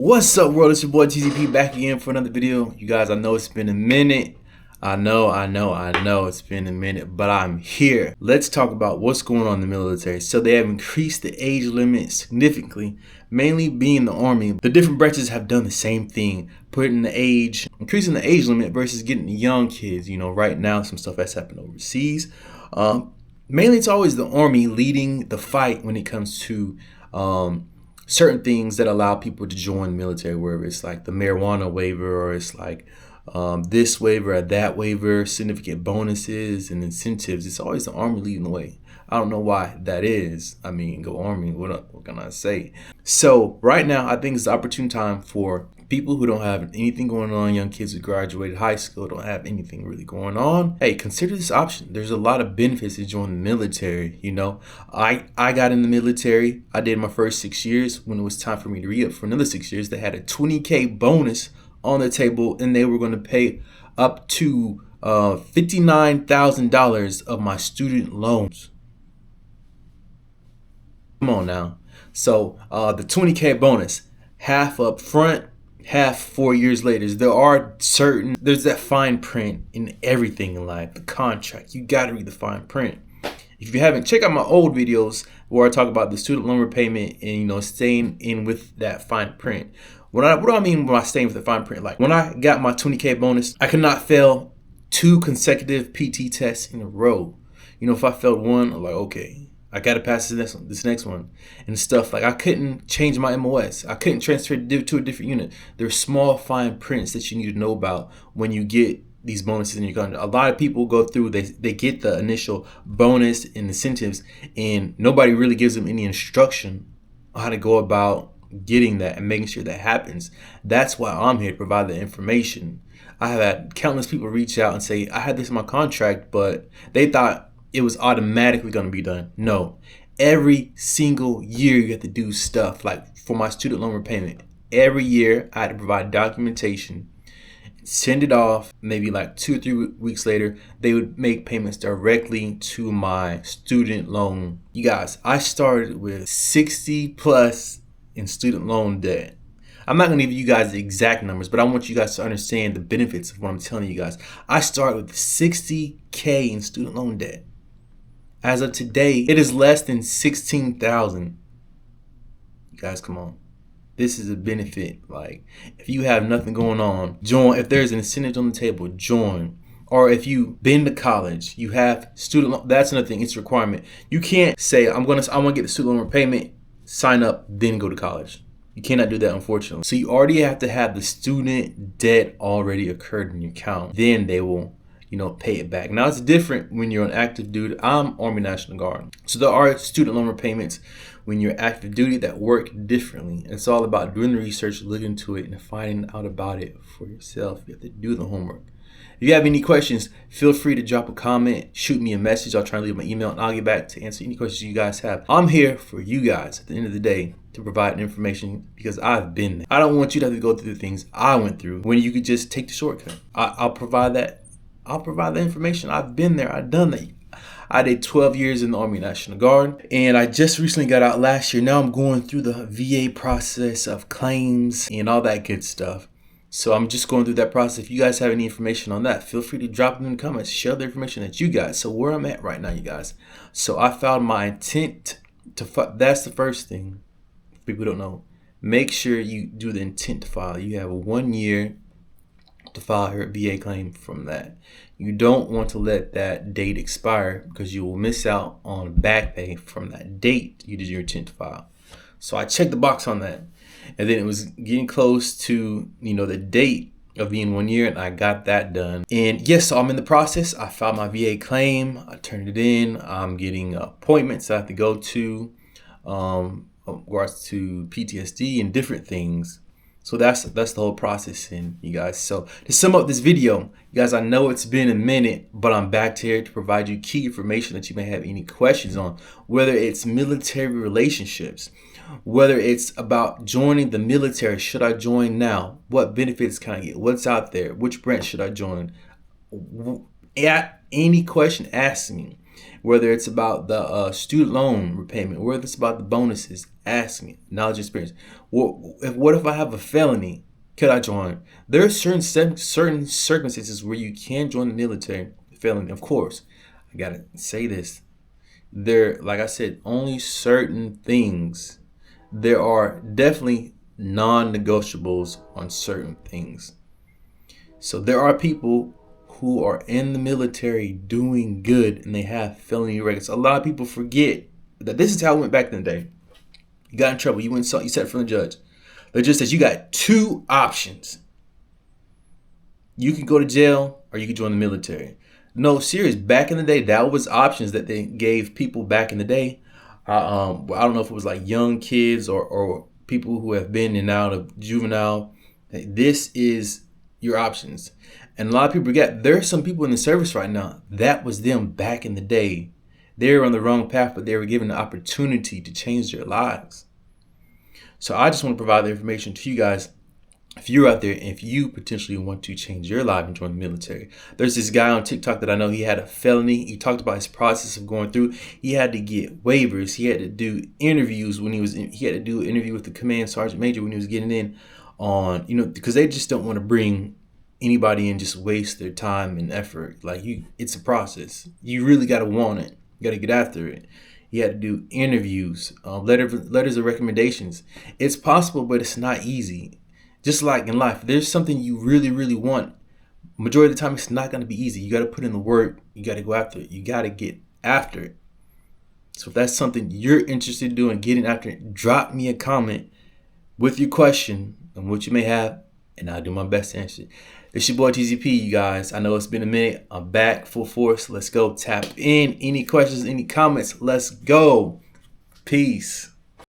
What's up, world? It's your boy TZP back again for another video. You guys, I know it's been a minute. I know it's been a minute, but I'm here. Let's talk about what's going on in the military. So they have increased the age limit significantly, mainly being the Army. The different branches have done the same thing, increasing the age limit versus getting the young kids. You know, right now some stuff has happened overseas. Mainly it's always the Army leading the fight when it comes to certain things that allow people to join the military, whether it's like the marijuana waiver or it's like this waiver or that waiver, significant bonuses and incentives. It's always the Army leading the way. I don't know why that is. I mean, go Army. What can I say? So right now, I think it's the opportune time for people who don't have anything going on, young kids who graduated high school, don't have anything really going on. Hey, consider this option. There's a lot of benefits to join the military. You know, I got in the military. I did my first 6 years. When it was time for me to re-up for another 6 years, they had a $20K bonus on the table, and they were going to pay up to $59,000 of my student loans. Come on now. So the $20K bonus, half up front, half 4 years later. There's that fine print in everything in life. The contract, you got to read the fine print. If you haven't, check out my old videos where I talk about the student loan repayment and, you know, staying in with that fine print. What do I mean when I stay with the fine print? Like when I got my 20K bonus, I could not fail 2 consecutive PT tests in a row. You know, if I failed one, I'm like, okay, I got to pass this next one and stuff. Like I couldn't change my MOS. I couldn't transfer to a different unit. There's small fine prints that you need to know about when you get these bonuses in your contract. A lot of people go through, they get the initial bonus and incentives and nobody really gives them any instruction on how to go about getting that and making sure that happens. That's why I'm here to provide the information. I have had countless people reach out and say, I had this in my contract, but they thought it was automatically going to be done. No, every single year you have to do stuff. Like for my student loan repayment, every year I had to provide documentation, send it off. Maybe like 2 or 3 weeks later, they would make payments directly to my student loan. You guys, I started with 60 plus in student loan debt. I'm not going to give you guys the exact numbers, but I want you guys to understand the benefits of what I'm telling you guys. I started with 60K in student loan debt. As of today, it is less than 16,000. You guys, come on. This is a benefit. Like, if you have nothing going on, join. If there's an incentive on the table, join. Or if you've been to college, you have student loan. That's another thing. It's a requirement. You can't say, I want to get the student loan repayment, sign up, then go to college. You cannot do that, unfortunately. So you already have to have the student debt already occurred in your account. Then they will, you know, pay it back. Now it's different when you're on active duty. I'm Army National Guard. So there are student loan repayments when you're active duty that work differently. It's all about doing the research, looking into it, and finding out about it for yourself. You have to do the homework. If you have any questions, feel free to drop a comment, shoot me a message. I'll try to leave my email and I'll get back to answer any questions you guys have. I'm here for you guys at the end of the day to provide information because I've been there. I don't want you to have to go through the things I went through when you could just take the shortcut. I'll provide that. I'll provide the information. I've been there. I've done that. I did 12 years in the Army National Guard and I just recently got out last year. Now I'm going through the VA process of claims and all that good stuff. So I'm just going through that process. If you guys have any information on that, feel free to drop them in the comments. Share the information that you guys. So where I'm at right now, you guys. So I found my intent to file. That's the first thing. If people don't know. Make sure you do the intent to file. You have 1 year to file your VA claim from that. You don't want to let that date expire because you will miss out on back pay from that date you did your intent to file. So I checked the box on that. And then it was getting close to, you know, the date of being 1 year and I got that done. And yes, so I'm in the process. I filed my VA claim. I turned it in. I'm getting appointments I have to go to in regards to PTSD and different things. So that's the whole process, and you guys. So to sum up this video, you guys, I know it's been a minute, but I'm back here to provide you key information that you may have any questions on, whether it's military relationships, whether it's about joining the military. Should I join now? What benefits can I get? What's out there? Which branch should I join? At any question, ask me. whether it's about the student loan repayment, whether it's about the bonuses, asking it, knowledge, experience. What if I have a felony? Could I join? There are certain circumstances where you can join the military. Felony, of course. I gotta say this. Like I said, only certain things. There are definitely non-negotiables on certain things. So there are people who are in the military doing good and they have felony records. A lot of people forget that this is how it went back in the day. You got in trouble, you sat in front of the judge. The judge says you got two options. You can go to jail or you can join the military. No, serious. Back in the day, that was options that they gave people back in the day. I don't know if it was like young kids or people who have been in and out of juvenile. This is your options. And a lot of people forget there are some people in the service right now. That was them back in the day. They were on the wrong path, but they were given the opportunity to change their lives. So I just want to provide the information to you guys. If you're out there, if you potentially want to change your life and join the military, there's this guy on TikTok that I know. He had a felony. He talked about his process of going through. He had to get waivers. He had to do interviews when he had to do an interview with the command sergeant major when he was getting in on, because they just don't want to bring anybody in, just waste their time and effort. Like it's a process. You really got to want it. You got to get after it. He had to do interviews, letters of recommendations. It's possible, but it's not easy. Just like in life, there's something you really, really want. Majority of the time, it's not going to be easy. You got to put in the work. You got to go after it. You got to get after it. So if that's something you're interested in doing, getting after it, drop me a comment with your question and what you may have, and I'll do my best to answer it. It's your boy TZP, you guys. I know it's been a minute. I'm back full force. Let's go. Tap in. Any questions, any comments? Let's go. Peace.